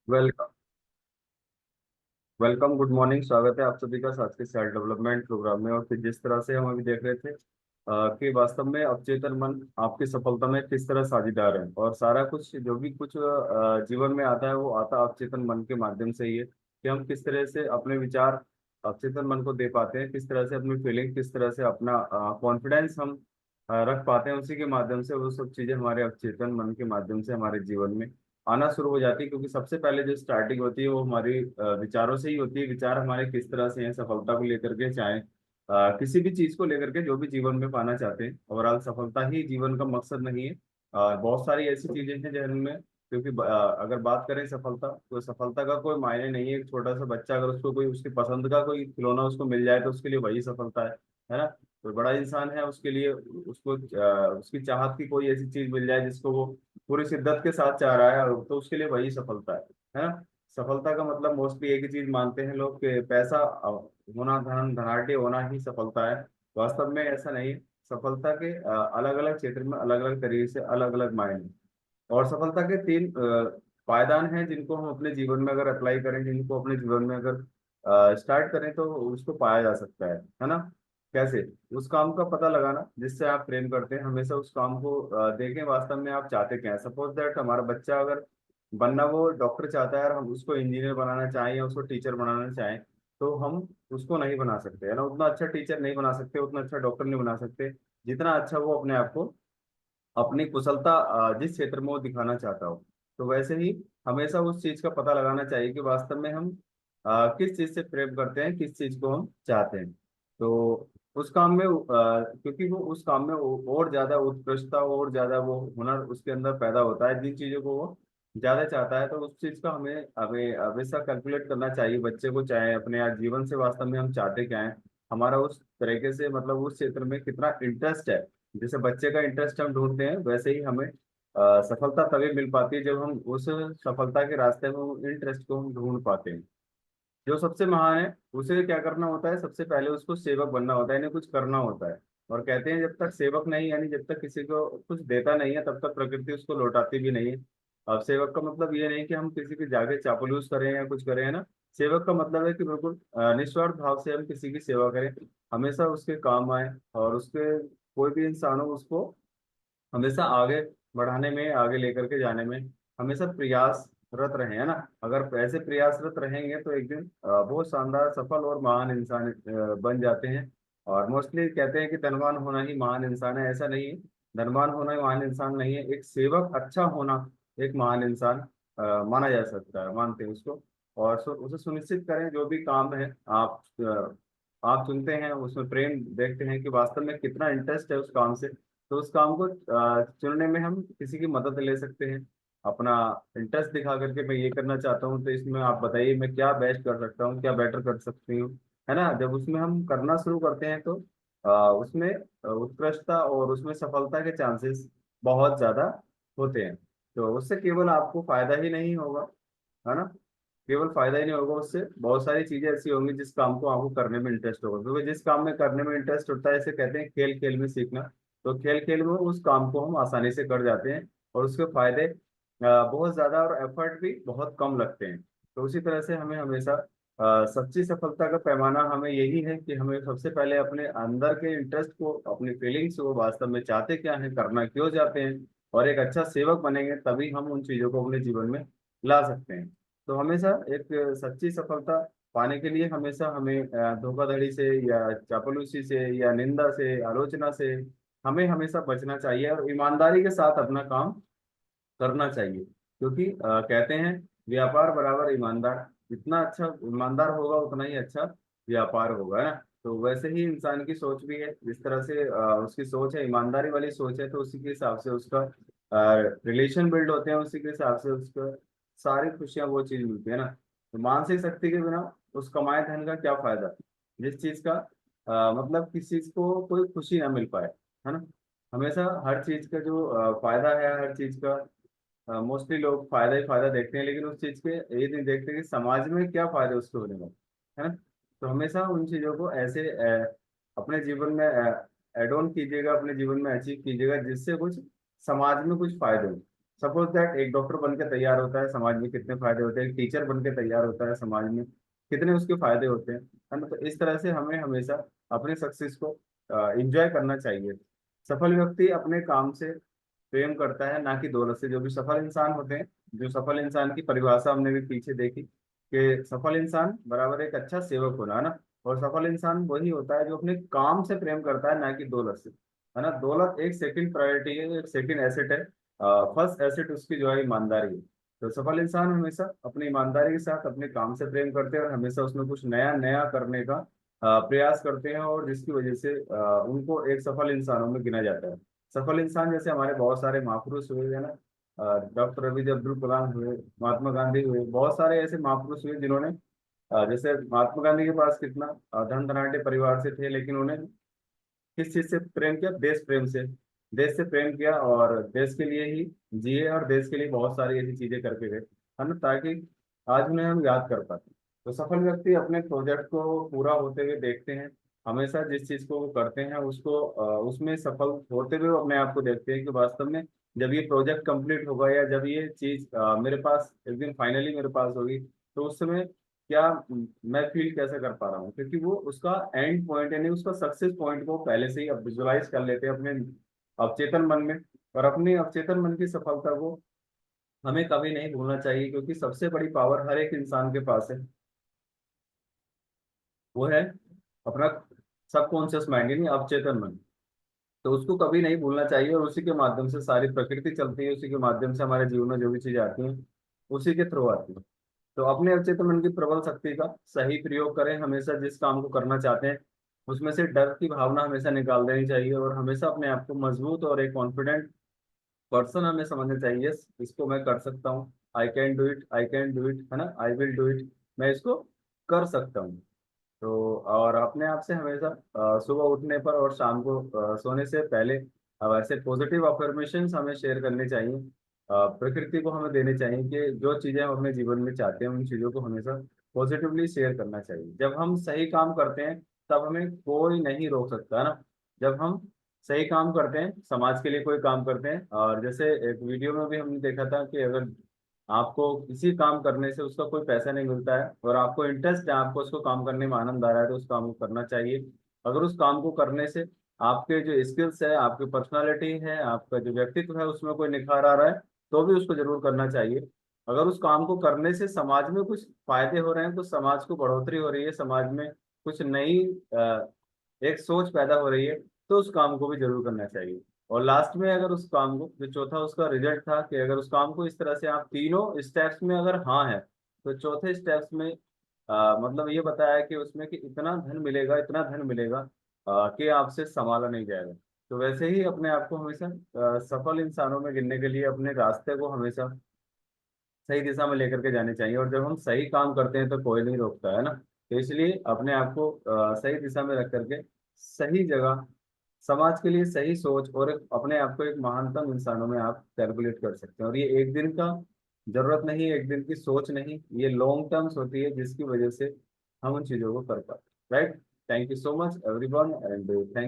Welcome. Welcome, good morning. स्वागत है आप सभी का आज के सेल्फ डेवलपमेंट प्रोग्राम में। और फिर जिस तरह से हम अभी देख रहे थे कि वास्तव में अवचेतन मन आपकी सफलता में किस तरह साझेदार है, और सारा कुछ जो भी कुछ जीवन में आता है वो आता अवचेतन मन के माध्यम से ही है। कि हम किस तरह से अपने विचार अवचेतन मन को दे पाते हैं, किस तरह से अपनी फीलिंग, किस तरह से अपना कॉन्फिडेंस हम रख पाते हैं, उसी के माध्यम से वो सब चीजें हमारे अवचेतन मन के माध्यम से हमारे जीवन में आना शुरू हो जाती है। क्योंकि सबसे पहले जो स्टार्टिंग होती है वो हमारी विचारों से ही होती है। विचार हमारे किस तरह से हैं सफलता को लेकर के, चाहे किसी भी चीज को लेकर के जो भी जीवन में पाना चाहते हैं। ओवरऑल सफलता ही जीवन का मकसद नहीं है। बहुत सारी ऐसी चीजें हैं जिनमें, क्योंकि अगर बात करें सफलता, तो सफलता का कोई मायने नहीं है। एक छोटा सा बच्चा अगर उसको कोई उसकी पसंद का कोई खिलौना उसको मिल जाए तो उसके लिए वही सफलता है ना। कोई बड़ा इंसान है, उसके लिए उसको उसकी चाहत की कोई ऐसी चीज मिल जाए जिसको वो पूरी शिद्दत के साथ चाह रहा है, तो उसके लिए वही सफलता है ना। सफलता का मतलब मोस्टली एक ही चीज मानते हैं लोग कि पैसा होना, धन धनाढ़ होना ही सफलता है। वास्तव में ऐसा नहीं है। सफलता के अलग अलग क्षेत्र में अलग अलग तरीके से अलग अलग मायने, और सफलता के तीन पायदान हैं जिनको हम अपने जीवन में अगर अप्लाई करें, जिनको अपने जीवन में अगर स्टार्ट करें तो उसको पाया जा सकता है ना। कैसे? उस काम का पता लगाना जिससे आप प्रेम करते हैं, हमेशा उस काम को देखें वास्तव में आप चाहते क्या हैं। सपोज दैट हमारा बच्चा अगर बनना वो डॉक्टर चाहता है और हम उसको इंजीनियर बनाना चाहें या उसको टीचर बनाना चाहें, तो हम उसको नहीं बना सकते है ना। उतना अच्छा टीचर नहीं बना सकते, उतना अच्छा डॉक्टर नहीं बना सकते जितना अच्छा वो अपने आप को, अपनी कुशलता जिस क्षेत्र में वो दिखाना चाहता हो। तो वैसे ही हमेशा उस चीज का पता लगाना चाहिए कि वास्तव में हम किस चीज से प्रेम करते हैं, किस चीज को हम चाहते हैं। तो उस काम में क्योंकि वो उस काम में और ज्यादा उत्कृष्टता और ज्यादा वो हुनर उसके अंदर पैदा होता है, जिन चीजों को वो ज्यादा चाहता है। तो उस चीज का हमें हमें हमेशा कैलकुलेट करना चाहिए बच्चे को, चाहे अपने आज जीवन से वास्तव में हम चाहते क्या है, हमारा उस तरीके से मतलब उस क्षेत्र में कितना इंटरेस्ट है। जैसे बच्चे का इंटरेस्ट हम ढूंढते हैं, वैसे ही हमें सफलता तभी मिल पाती है जब हम उस सफलता के रास्ते में उस इंटरेस्ट को हम ढूंढ पाते हैं। जो सबसे महान है उसे क्या करना होता है, सबसे पहले उसको सेवक बनना होता है, यानी कुछ करना होता है। और कहते हैं जब तक सेवक नहीं, यानी जब तक किसी को कुछ देता नहीं है, तब तक प्रकृति उसको लौटाती भी नहीं है। अब सेवक का मतलब ये नहीं कि हम किसी के जाके चापलूस करें या कुछ करें, है ना। सेवक का मतलब है कि बिल्कुल निस्वार्थ भाव से हम किसी की सेवा करें, हमेशा उसके काम आए, और उसके कोई भी इंसान हो उसको हमेशा आगे बढ़ाने में, आगे लेकर के जाने में हमेशा प्रयासरत रहे, है ना। अगर ऐसे प्रयासरत रहेंगे तो एक दिन बहुत शानदार, सफल और महान इंसान बन जाते हैं। और मोस्टली कहते हैं कि धनवान होना ही महान इंसान है, ऐसा नहीं है। धनवान होना ही महान इंसान नहीं है, एक सेवक अच्छा होना एक महान इंसान माना जा सकता है, मानते हैं उसको। और उसे सुनिश्चित करें जो भी काम है आप चुनते हैं, उसमें प्रेम देखते हैं कि वास्तव में कितना इंटरेस्ट है उस काम से। तो उस काम को चुनने में हम किसी की मदद ले सकते हैं, अपना इंटरेस्ट दिखा करके मैं ये करना चाहता हूँ, तो इसमें आप बताइए मैं क्या बेस्ट कर सकता हूँ, क्या बेटर कर सकती हूँ, है ना। जब उसमें हम करना शुरू करते हैं तो उसमें उत्कृष्टता और उसमें सफलता के चांसेस बहुत ज्यादा होते हैं। तो उससे केवल आपको फायदा ही नहीं होगा, है ना। केवल फायदा ही नहीं होगा, उससे बहुत सारी चीजें ऐसी होंगी जिस काम को आपको करने में इंटरेस्ट होगा। क्योंकि जिस काम में करने में इंटरेस्ट होता है, इसे कहते हैं खेल खेल में सीखना। तो खेल खेल में उस काम को हम आसानी से कर जाते हैं, और उसके फायदे बहुत ज्यादा और एफर्ट भी बहुत कम लगते हैं। तो उसी तरह से हमें हमेशा सच्ची सफलता का पैमाना हमें यही है कि हमें सबसे पहले अपने अंदर के इंटरेस्ट को, अपनी फीलिंग्स को, वास्तव में चाहते क्या है, करना क्यों चाहते हैं, और एक अच्छा सेवक बनेंगे तभी हम उन चीजों को अपने जीवन में ला सकते हैं। तो हमेशा एक सच्ची सफलता पाने के लिए हमेशा हमें धोखाधड़ी से या चापलूसी से या निंदा से, आलोचना से हमें हमेशा बचना चाहिए, और ईमानदारी के साथ अपना काम करना चाहिए। क्योंकि कहते हैं व्यापार बराबर ईमानदार, जितना अच्छा ईमानदार होगा उतना ही अच्छा व्यापार होगा, है ना। तो वैसे ही इंसान की सोच भी है, जिस तरह से उसकी सोच है, ईमानदारी वाली सोच है, तो उसी के हिसाब से उसका रिलेशन बिल्ड होते हैं, उसी के हिसाब से उसका सारी खुशियां वो चीज मिलती है ना। तो मानसिक शक्ति के बिना उस कमाए धन का क्या फायदा, जिस चीज का मतलब किस चीज को कोई खुशी ना मिल पाए, है ना। हमेशा हर चीज का जो फायदा है, हर चीज का मोस्टली लोग फायदा ही फायदा देखते हैं, लेकिन उस चीज के ये नहीं देखते कि समाज में क्या फायदा उसके होने में, है ना। तो हमेशा उन चीजों को ऐसे अपने जीवन में एड ऑन कीजिएगा, अपने जीवन में अचीव कीजिएगा जिससे कुछ समाज में कुछ फायदे हो। सपोज दैट एक डॉक्टर बन के तैयार होता है, समाज में कितने फायदे होते हैं, एक टीचर बन के तैयार होता है, समाज में कितने उसके फायदे होते हैं, है ना। तो इस तरह से हमें हमेशा अपने सक्सेस को एंजॉय करना चाहिए। सफल व्यक्ति अपने काम से प्रेम करता है, ना कि दौलत से। जो भी सफल इंसान होते हैं, जो सफल इंसान की परिभाषा हमने भी पीछे देखी कि सफल इंसान बराबर एक अच्छा सेवक होना, है ना। और सफल इंसान वही होता है जो अपने काम से प्रेम करता है, ना कि दौलत से, है ना। दौलत एक सेकंड प्रायोरिटी है, एक सेकंड एसेट है। फर्स्ट एसेट उसकी जो है ईमानदारी है। तो सफल इंसान हमेशा अपनी ईमानदारी के साथ अपने काम से प्रेम करते हैं और हमेशा उसमें कुछ नया नया करने का प्रयास करते हैं, और जिसकी वजह से उनको एक सफल इंसानों में गिना जाता है। सफल इंसान जैसे हमारे बहुत सारे महापुरुष हुए हैं ना, डॉक्टर APJ अब्दुल कलाम हुए, महात्मा गांधी हुए, बहुत सारे ऐसे महापुरुष हुए जिन्होंने जैसे महात्मा गांधी के पास कितना धन धनाढ़ परिवार से थे, लेकिन उन्हें किस चीज से प्रेम किया? देश प्रेम से। देश से प्रेम किया और देश के लिए ही जिए, और देश के लिए बहुत सारी ऐसी चीजें करके गए, है ना, ताकि आज उन्हें हम याद कर पाते। तो सफल व्यक्ति अपने प्रोजेक्ट को पूरा होते हुए देखते हैं। हमेशा जिस चीज को वो करते हैं उसको उसमें सफल होते हुए वो अपने आप को देखते हैं कि वास्तव में जब ये प्रोजेक्ट कंप्लीट होगा, या जब ये चीज मेरे पास एक दिन फाइनली मेरे पास होगी, तो उस समय क्या मैं फील कैसे कर पा रहा हूँ, क्योंकि वो उसका एंड पॉइंट यानी उसका सक्सेस पॉइंट को पहले से ही अब विजुलाइज कर लेते हैं अपने अवचेतन मन में। और अपने अवचेतन मन की सफलता को हमें कभी नहीं भूलना चाहिए, क्योंकि सबसे बड़ी पावर हर एक इंसान के पास है, वो है अपना सबकॉन्शियस माइंड यानी अवचेतन मन। तो उसको कभी नहीं भूलना चाहिए, और उसी के माध्यम से सारी प्रकृति चलती है, उसी के माध्यम से हमारे जीवन में जो भी चीजें आती हैं उसी के थ्रू आती है। तो अपने अवचेतन मन की प्रबल शक्ति का सही प्रयोग करें। हमेशा जिस काम को करना चाहते हैं उसमें से डर की भावना हमेशा निकाल देनी चाहिए, और हमेशा अपने आप को मजबूत और एक कॉन्फिडेंट पर्सन हमें समझना चाहिए। Yes, इसको मैं कर सकता हूँ, I can do it, I can do it, है ना, आई विल डू इट, मैं इसको कर सकता हूँ। तो और अपने आप से हमेशा सुबह उठने पर और शाम को सोने से पहले ऐसे पॉजिटिव अफर्मेशंस हमें शेयर करने चाहिए। प्रकृति को हमें देने चाहिए कि जो चीजें हम अपने जीवन में चाहते हैं उन चीजों को हमेशा पॉजिटिवली शेयर करना चाहिए। जब हम सही काम करते हैं तब हमें कोई नहीं रोक सकता, है ना। जब हम सही काम करते हैं, समाज के लिए कोई काम करते हैं, और जैसे एक वीडियो में भी हमने देखा था कि अगर आपको किसी काम करने से उसका कोई पैसा नहीं मिलता है और आपको इंटरेस्ट है, आपको उसको काम करने में आनंद आ रहा है, तो उस काम को करना चाहिए। अगर उस काम को करने से आपके जो स्किल्स है, आपकी पर्सनालिटी है, आपका जो व्यक्तित्व है उसमें कोई निखार आ रहा है, तो भी उसको जरूर करना चाहिए। अगर उस काम को करने से समाज में कुछ फायदे हो रहे हैं, कुछ समाज को बढ़ोतरी हो रही है, समाज में कुछ नई एक सोच पैदा हो रही है, तो उस काम को भी जरूर करना चाहिए। और लास्ट में अगर उस काम को, जो चौथा उसका रिजल्ट था कि अगर उस काम को इस तरह से आप तीनों स्टेप्स में अगर हाँ है, तो चौथे स्टेप्स में मतलब ये बताया कि उसमें कि इतना धन मिलेगा, इतना धन मिलेगा कि आपसे संभाला नहीं जाएगा। तो वैसे ही अपने आप को हमेशा सफल इंसानों में गिनने के लिए अपने रास्ते को हमेशा सही दिशा में लेकर के जाने चाहिए। और जब हम सही काम करते हैं तो कोई नहीं रोकता, है ना। तो इसलिए अपने आप को सही दिशा में रख करके सही जगह, समाज के लिए सही सोच, और अपने आप को एक महानतम इंसानों में आप कैलकुलेट कर सकते हैं। और ये एक दिन का जरूरत नहीं, एक दिन की सोच नहीं, ये लॉन्ग टर्म्स होती है जिसकी वजह से हम उन चीजों को कर पाते, right. Thank you so much everyone, and thank